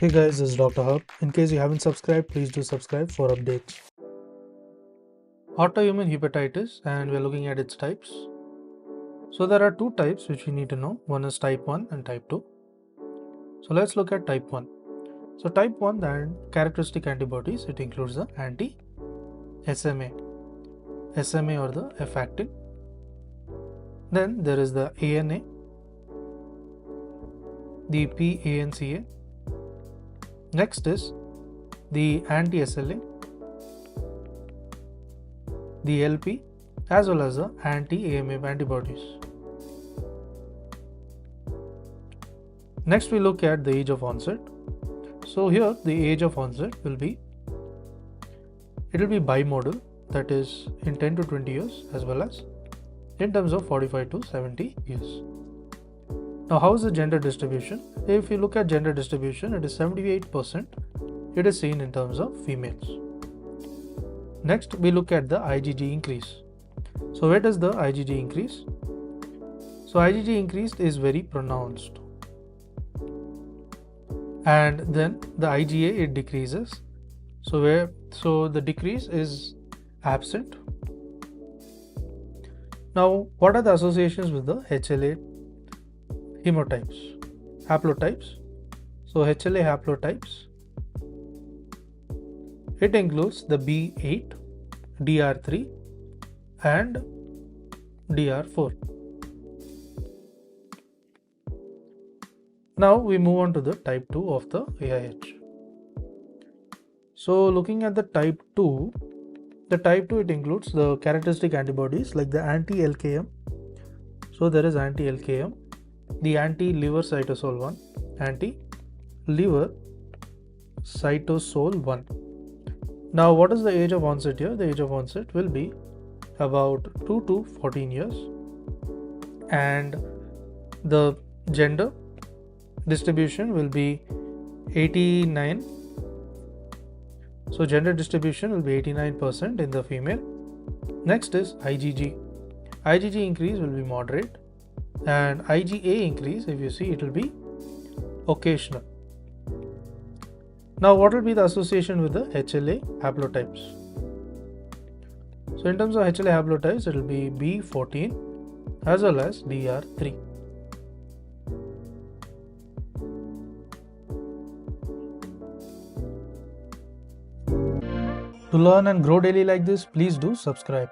Hey guys, this is Dr. Hub. In case you haven't subscribed, please do subscribe for updates. Autoimmune hepatitis, and we're looking at its types. So there are two types which we need to know. One is type 1 and type 2. So let's look at type 1. So type 1, the characteristic antibodies, it includes the anti-SMA, SMA or the F-actin. Then there is the ANA, the PANCA. Next is the anti-SLA, the LP, as well as the anti-AMA antibodies. Next we look at the age of onset. So here the age of onset will be bimodal, that is in 10 to 20 years, as well as in terms of 45 to 70 years. Now how is the gender distribution? If you look at gender distribution, it is 78%. It is seen in terms of females. Next we look at the IgG increase. So where does the IgG increase? So IgG increase is very pronounced. And then the IgA, it decreases. So the decrease is absent. Now what are the associations with the HLA haplotypes? So HLA haplotypes, it includes the B8, DR3 and DR4. Now we move on to the type 2 of the AIH. So looking at the type 2, it includes the characteristic antibodies like the anti-LKM. So there is anti-LKM, the anti-liver cytosol 1, anti-liver cytosol 1. Now what is the age of onset here? The age of onset will be about 2 to 14 years, and the gender distribution will be 89. So gender distribution will be 89% in the female. Next is IgG. IgG increase will be moderate, and IgA increase, if you see, it will be occasional. Now what will be the association with the HLA haplotypes? So in terms of HLA haplotypes, it will be B14 as well as DR3. To learn and grow daily like this, please do subscribe.